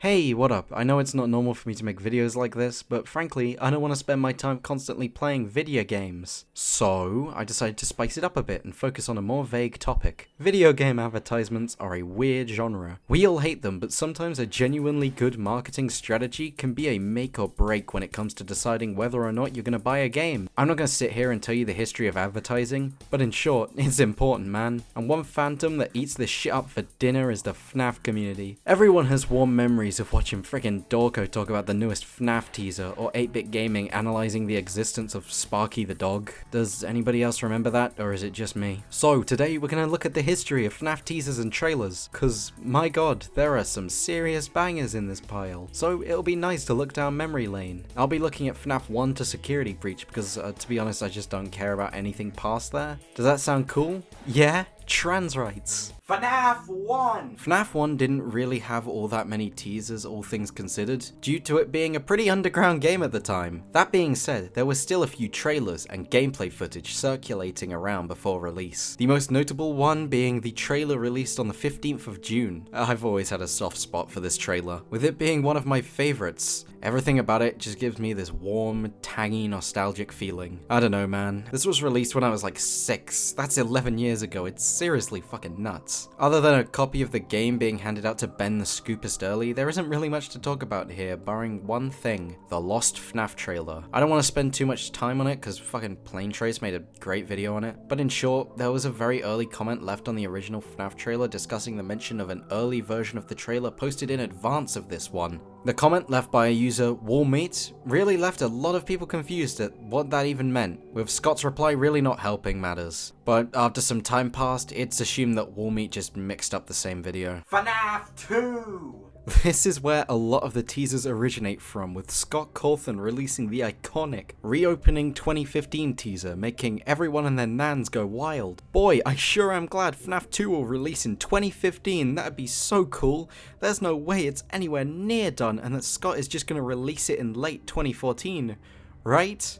Hey, what up? I know it's not normal for me to make videos like this, but frankly, I don't want to spend my time constantly playing video games. So, I decided to spice it up a bit and focus on a more vague topic. Video game advertisements are a weird genre. We all hate them, but sometimes a genuinely good marketing strategy can be a make or break when it comes to deciding whether or not you're gonna buy a game. I'm not gonna sit here and tell you the history of advertising, but in short, it's important, man. And one fandom that eats this shit up for dinner is the FNAF community. Everyone has warm memories of watching frickin' Dawko talk about the newest FNAF teaser, or 8-bit gaming analysing the existence of Sparky the dog. Does anybody else remember that, or is it just me? So today we're gonna look at the history of FNAF teasers and trailers, cause my god, there are some serious bangers in this pile. So it'll be nice to look down memory lane. I'll be looking at FNAF 1 to Security Breach because to be honest I just don't care about anything past there. Does that sound cool? Yeah? Trans rights. FNAF 1! FNAF 1 didn't really have all that many teasers, all things considered, due to it being a pretty underground game at the time. That being said, there were still a few trailers and gameplay footage circulating around before release. The most notable one being the trailer released on the 15th of June. I've always had a soft spot for this trailer, with it being one of my favorites. Everything about it just gives me this warm, tangy, nostalgic feeling. I don't know, man. This was released when I was like 6. That's 11 years ago. It's seriously fucking nuts. Other than a copy of the game being handed out to Ben the Scoopist early, there isn't really much to talk about here, barring one thing: the lost FNAF trailer. I don't want to spend too much time on it because fucking Plain Trace made a great video on it, but in short, there was a very early comment left on the original FNAF trailer discussing the mention of an early version of the trailer posted in advance of this one. The comment left by a user, Wallmeat, really left a lot of people confused at what that even meant, with Scott's reply really not helping matters. But after some time passed, it's assumed that Wallmeat just mixed up the same video. FNAF 2! This is where a lot of the teasers originate from, with Scott Cawthon releasing the iconic Reopening 2015 teaser, making everyone and their nans go wild. Boy, I sure am glad FNAF 2 will release in 2015, that'd be so cool. There's no way it's anywhere near done and that Scott is just gonna release it in late 2014, right?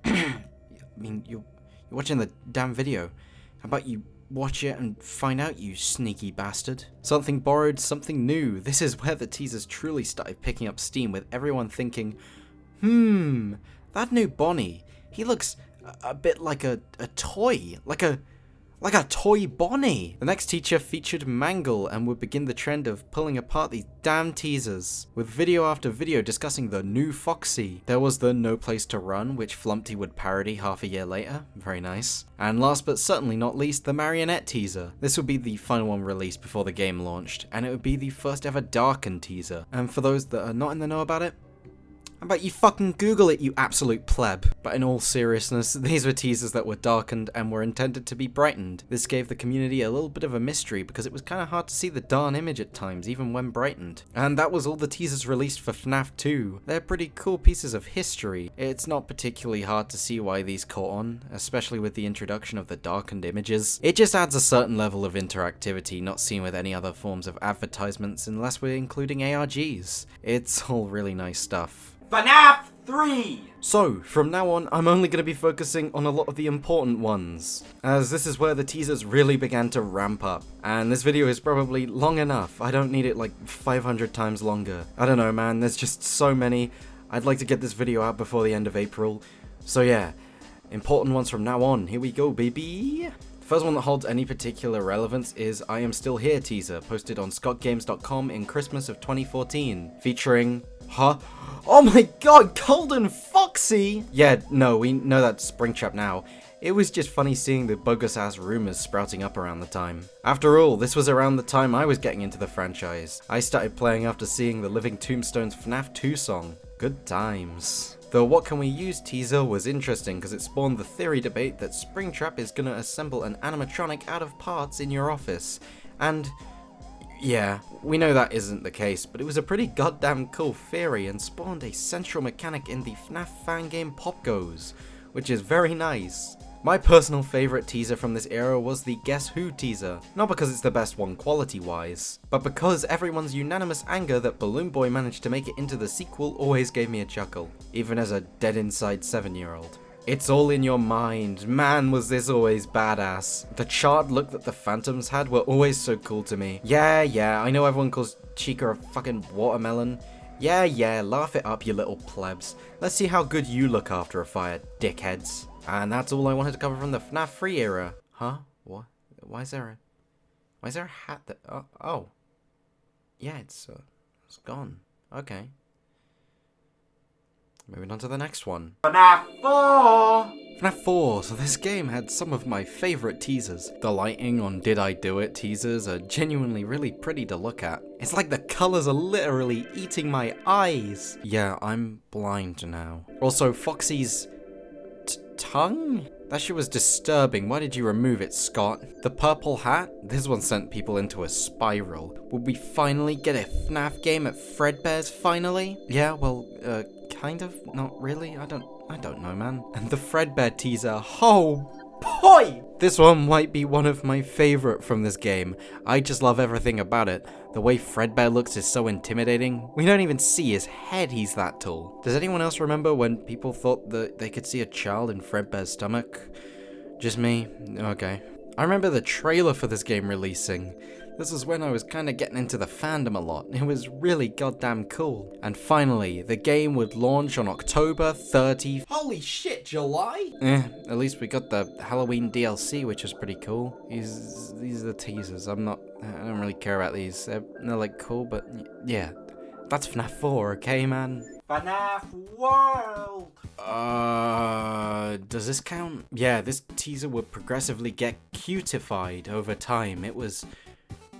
I mean, you're watching the damn video. How about you watch it and find out, you sneaky bastard. Something borrowed, something new. This is where the teasers truly started picking up steam, with everyone thinking, that new Bonnie, he looks a bit like a toy, like a toy Bonnie. The next teaser featured Mangle and would begin the trend of pulling apart these damn teasers, with video after video discussing the new Foxy. There was the No Place to Run, which Flumpty would parody half a year later. Very nice. And last but certainly not least, the Marionette teaser. This would be the final one released before the game launched, and it would be the first ever darkened teaser. And for those that are not in the know about it, how about you fucking Google it, you absolute pleb? But in all seriousness, these were teasers that were darkened and were intended to be brightened. This gave the community a little bit of a mystery because it was kind of hard to see the darn image at times, even when brightened. And that was all the teasers released for FNAF 2. They're pretty cool pieces of history. It's not particularly hard to see why these caught on, especially with the introduction of the darkened images. It just adds a certain level of interactivity not seen with any other forms of advertisements unless we're including ARGs. It's all really nice stuff. FNAF 3! So, from now on, I'm only going to be focusing on a lot of the important ones, as this is where the teasers really began to ramp up. And this video is probably long enough. I don't need it like 500 times longer. I don't know, man, there's just so many. I'd like to get this video out before the end of April. So yeah, important ones from now on. Here we go, baby! The first one that holds any particular relevance is I Am Still Here teaser, posted on scottgames.com in Christmas of 2014, featuring... Huh? Oh my god, Golden Foxy! Yeah, no, we know that's Springtrap now. It was just funny seeing the bogus-ass rumors sprouting up around the time. After all, this was around the time I was getting into the franchise. I started playing after seeing the Living Tombstone's FNAF 2 song. Good times. The What Can We Use teaser was interesting because it spawned the theory debate that Springtrap is gonna assemble an animatronic out of parts in your office. And... yeah, we know that isn't the case, but it was a pretty goddamn cool theory and spawned a central mechanic in the FNAF fan game Pop Goes, which is very nice. My personal favourite teaser from this era was the Guess Who teaser, not because it's the best one quality-wise, but because everyone's unanimous anger that Balloon Boy managed to make it into the sequel always gave me a chuckle, even as a dead-inside 7-year-old. It's all in your mind. Man, was this always badass. The charred look that the Phantoms had were always so cool to me. Yeah, I know everyone calls Chica a fucking watermelon. Yeah, laugh it up, you little plebs. Let's see how good you look after a fire, dickheads. And that's all I wanted to cover from the FNAF 3 era. Huh? What? Why is there a hat that... Oh. Yeah, it's gone. Okay. Moving on to the next one. FNAF 4! FNAF 4, so this game had some of my favourite teasers. The lighting on Did I Do It teasers are genuinely really pretty to look at. It's like the colours are literally eating my eyes. Yeah, I'm blind now. Also, Foxy's tongue? That shit was disturbing. Why did you remove it, Scott? The purple hat? This one sent people into a spiral. Would we finally get a FNAF game at Fredbear's finally? Yeah, well, kind of, not really. I don't know, man. And the Fredbear teaser, oh boy! This one might be one of my favorite from this game. I just love everything about it. The way Fredbear looks is so intimidating. We don't even see his head, he's that tall. Does anyone else remember when people thought that they could see a child in Fredbear's stomach? Just me? Okay. I remember the trailer for this game releasing. This is when I was kind of getting into the fandom a lot. It was really goddamn cool. And finally, the game would launch on October 30th. Holy shit, July? At least we got the Halloween DLC, which is pretty cool. These are the teasers. I don't really care about these. They're like cool, but yeah. That's FNAF 4, okay, man? FNAF World! Does this count? Yeah, this teaser would progressively get cutified over time. It was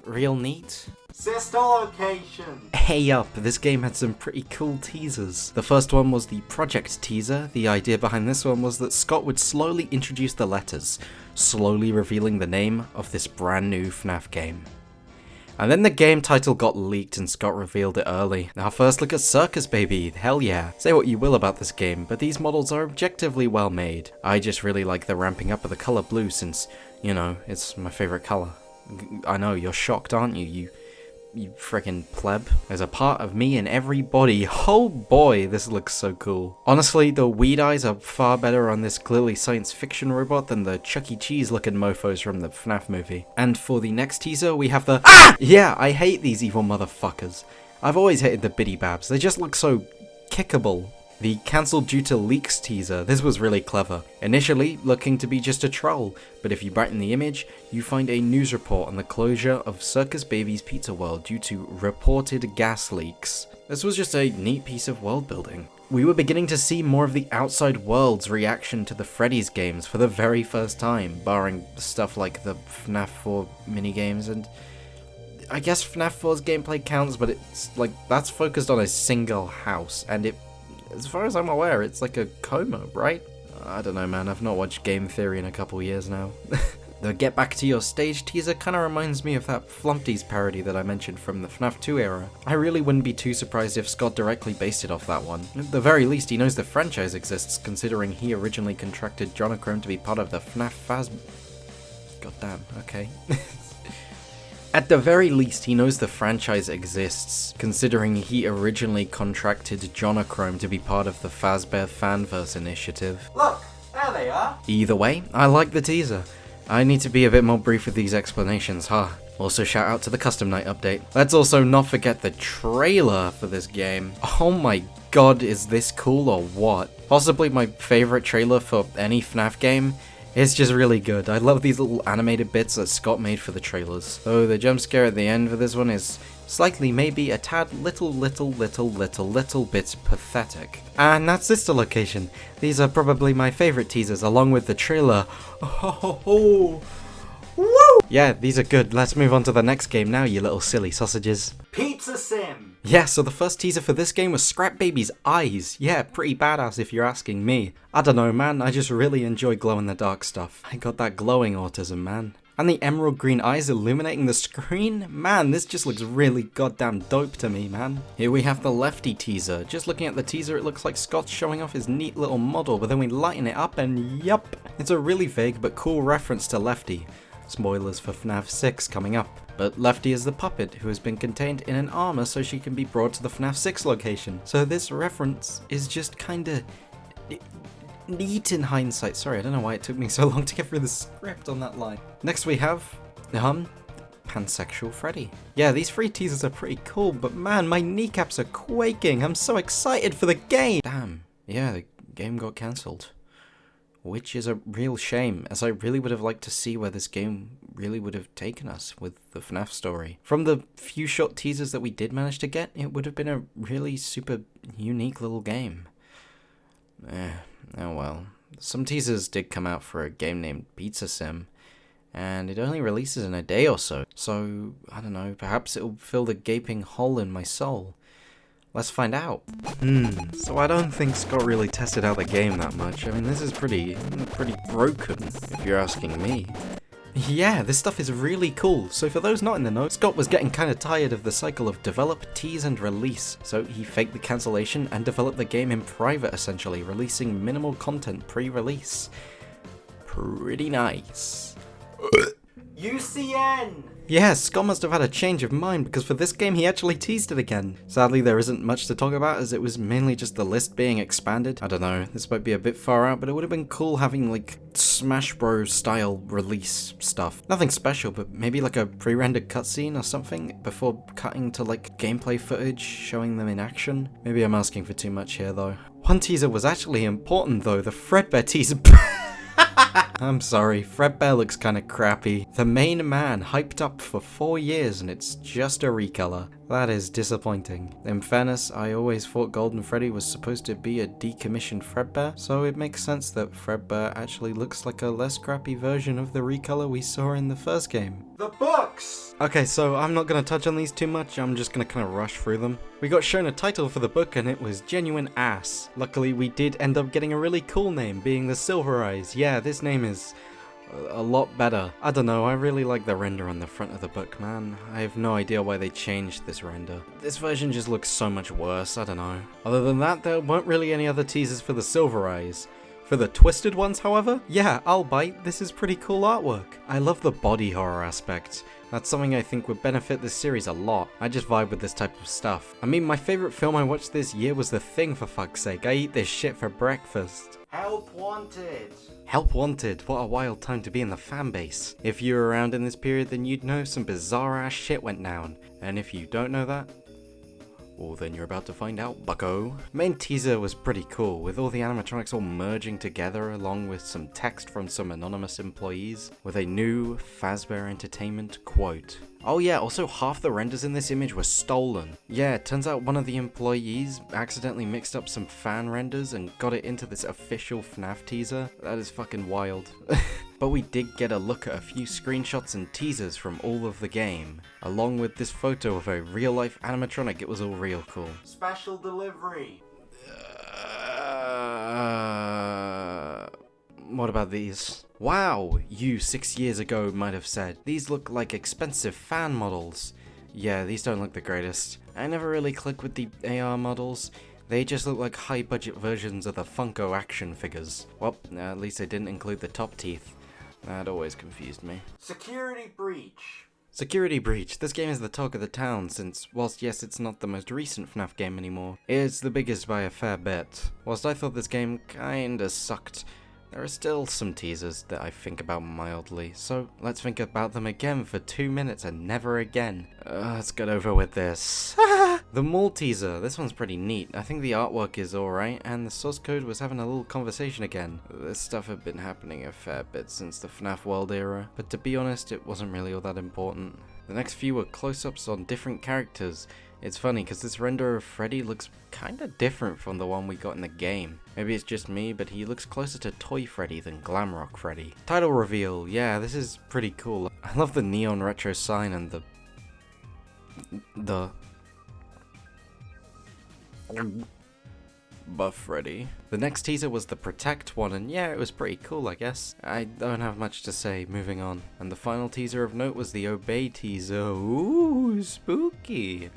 real neat. Sister location! Hey up, this game had some pretty cool teasers. The first one was the project teaser. The idea behind this one was that Scott would slowly introduce the letters, slowly revealing the name of this brand new FNAF game. And then the game title got leaked and Scott revealed it early. Our first look at Circus Baby, hell yeah. Say what you will about this game, but these models are objectively well made. I just really like the ramping up of the color blue since, you know, it's my favorite color. I know, you're shocked, aren't you? You frickin' pleb. There's a part of me in every body. Oh boy, this looks so cool. Honestly, the weed eyes are far better on this clearly science fiction robot than the Chuck E. Cheese looking mofos from the FNAF movie. And for the next teaser, we have the Yeah, I hate these evil motherfuckers. I've always hated the biddy babs. They just look so kickable. The cancelled due to leaks teaser, this was really clever. Initially looking to be just a troll, but if you brighten the image, you find a news report on the closure of Circus Baby's Pizza World due to reported gas leaks. This was just a neat piece of world building. We were beginning to see more of the outside world's reaction to the Freddys games for the very first time, barring stuff like the FNAF 4 minigames, and I guess FNAF 4's gameplay counts, but it's like, that's focused on a single house, and it, as far as I'm aware, it's like a coma, right? I don't know, man. I've not watched Game Theory in a couple years now. The Get Back to Your Stage teaser kind of reminds me of that Flumpties parody that I mentioned from the FNAF 2 era. I really wouldn't be too surprised if Scott directly based it off that one. At the very least, he knows the franchise exists, considering he originally contracted Jonachrome to be part of the FNAF Goddamn, okay. At the very least, he knows the franchise exists, considering he originally contracted Jonachrome to be part of the Fazbear Fanverse initiative. Look, there they are! Either way, I like the teaser. I need to be a bit more brief with these explanations, huh? Also shout out to the custom night update. Let's also not forget the trailer for this game. Oh my god, is this cool or what? Possibly my favorite trailer for any FNAF game. It's just really good. I love these little animated bits that Scott made for the trailers. Though the jump scare at the end for this one is slightly, maybe a tad little bit pathetic. And that's Sister Location. These are probably my favorite teasers along with the trailer. Oh, woo! Yeah, these are good. Let's move on to the next game now, you little silly sausages. Pizza Sim! Yeah, so the first teaser for this game was Scrap Baby's eyes. Yeah, pretty badass if you're asking me. I don't know, man, I just really enjoy glow-in-the-dark stuff. I got that glowing autism, man. And the emerald green eyes illuminating the screen? Man, this just looks really goddamn dope to me, man. Here we have the Lefty teaser. Just looking at the teaser, it looks like Scott's showing off his neat little model, but then we lighten it up and yup. It's a really vague but cool reference to Lefty. Spoilers for FNAF 6 coming up. But Lefty is the puppet who has been contained in an armor so she can be brought to the FNAF 6 location. So this reference is just kinda neat in hindsight. Sorry, I don't know why it took me so long to get through the script on that line. Next we have, pansexual Freddy. Yeah, these free teasers are pretty cool, but man, my kneecaps are quaking. I'm so excited for the game. Damn, yeah, the game got cancelled. Which is a real shame, as I really would have liked to see where this game really would have taken us with the FNAF story. From the few short teasers that we did manage to get, it would have been a really super unique little game. Oh well. Some teasers did come out for a game named Pizza Sim, and it only releases in a day or so. So, I don't know, perhaps it'll fill the gaping hole in my soul. Let's find out. So I don't think Scott really tested out the game that much. I mean, this is pretty broken, if you're asking me. Yeah, this stuff is really cool. So for those not in the know, Scott was getting kind of tired of the cycle of develop, tease, and release. So he faked the cancellation and developed the game in private, essentially, releasing minimal content pre-release. Pretty nice. UCN! Yeah, Scott must have had a change of mind, because for this game he actually teased it again. Sadly, there isn't much to talk about, as it was mainly just the list being expanded. I don't know, this might be a bit far out, but it would have been cool having like Smash Bros style release stuff. Nothing special, but maybe like a pre-rendered cutscene or something before cutting to like gameplay footage showing them in action. Maybe I'm asking for too much here though. One teaser was actually important though, the Fredbear teaser. I'm sorry, Fredbear looks kinda crappy. The main man hyped up for 4 years and it's just a recolor. That is disappointing. In fairness, I always thought Golden Freddy was supposed to be a decommissioned Fredbear, so it makes sense that Fredbear actually looks like a less crappy version of the recolor we saw in the first game. The books! Okay, so I'm not gonna touch on these too much, I'm just gonna kinda rush through them. We got shown a title for the book and it was Genuine Ass. Luckily we did end up getting a really cool name, being the Silver Eyes. Yeah, this name is a lot better. I don't know, I really like the render on the front of the book, man. I have no idea why they changed this render. This version just looks so much worse, I don't know. Other than that, there weren't really any other teasers for the Silver Eyes. For the twisted ones, however, yeah, I'll bite, this is pretty cool artwork. I love the body horror aspect. That's something I think would benefit this series a lot. I just vibe with this type of stuff. I mean, my favorite film I watched this year was The Thing, for fuck's sake. I eat this shit for breakfast. Help wanted! Help wanted, what a wild time to be in the fanbase. If you were around in this period, then you'd know some bizarre ass shit went down. And if you don't know that, well then you're about to find out, bucko. Main teaser was pretty cool, with all the animatronics all merging together along with some text from some anonymous employees, with a new Fazbear Entertainment quote. Oh yeah, also half the renders in this image were stolen. Yeah, it turns out one of the employees accidentally mixed up some fan renders and got it into this official FNAF teaser. That is fucking wild. But we did get a look at a few screenshots and teasers from all of the game. Along with this photo of a real-life animatronic, it was all real cool. Special delivery. What about these? Wow, you 6 years ago might have said. These look like expensive fan models. Yeah, these don't look the greatest. I never really click with the AR models. They just look like high-budget versions of the Funko action figures. Well, at least they didn't include the top teeth. That always confused me. Security breach. Security breach. This game is the talk of the town since, whilst yes it's not the most recent FNAF game anymore, it's the biggest by a fair bit. Whilst I thought this game kinda sucked, there are still some teasers that I think about mildly, so let's think about them again for 2 minutes and never again. Let's get over with this. The mall teaser, this one's pretty neat. I think the artwork is alright, and the source code was having a little conversation again. This stuff had been happening a fair bit since the FNAF World era, but to be honest, it wasn't really all that important. The next few were close-ups on different characters. It's funny, because this render of Freddy looks kinda different from the one we got in the game. Maybe it's just me, but he looks closer to Toy Freddy than Glamrock Freddy. Title reveal, yeah, this is pretty cool. I love the neon retro sign and the Buff Freddy. The next teaser was the Protect one, and yeah, it was pretty cool, I guess. I don't have much to say, moving on. And the final teaser of note was the Obey teaser. Ooh, spooky.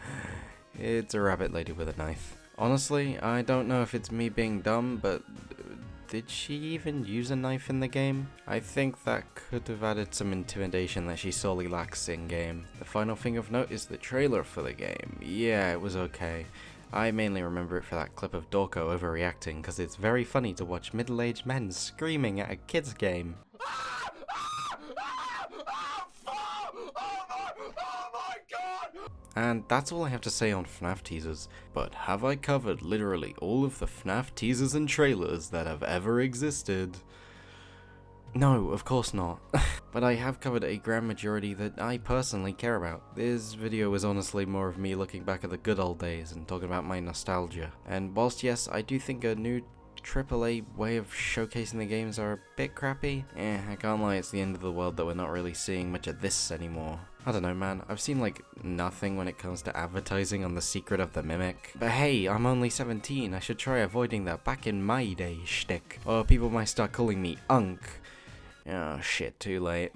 It's a rabbit lady with a knife. Honestly, I don't know if it's me being dumb, but did she even use a knife in the game? I think that could have added some intimidation that she sorely lacks in game. The final thing of note is the trailer for the game. Yeah, it was okay. I mainly remember it for that clip of Dawko overreacting, because it's very funny to watch middle-aged men screaming at a kid's game. And that's all I have to say on FNAF teasers, but have I covered literally all of the FNAF teasers and trailers that have ever existed? No, of course not. But I have covered a grand majority that I personally care about. This video is honestly more of me looking back at the good old days and talking about my nostalgia. And whilst yes, I do think a new AAA way of showcasing the games are a bit crappy, I can't lie, it's the end of the world that we're not really seeing much of this anymore. I don't know, man, I've seen like nothing when it comes to advertising on The Secret of the Mimic. But hey, I'm only 17, I should try avoiding the back in my day shtick. Or people might start calling me Unk. Oh shit, too late.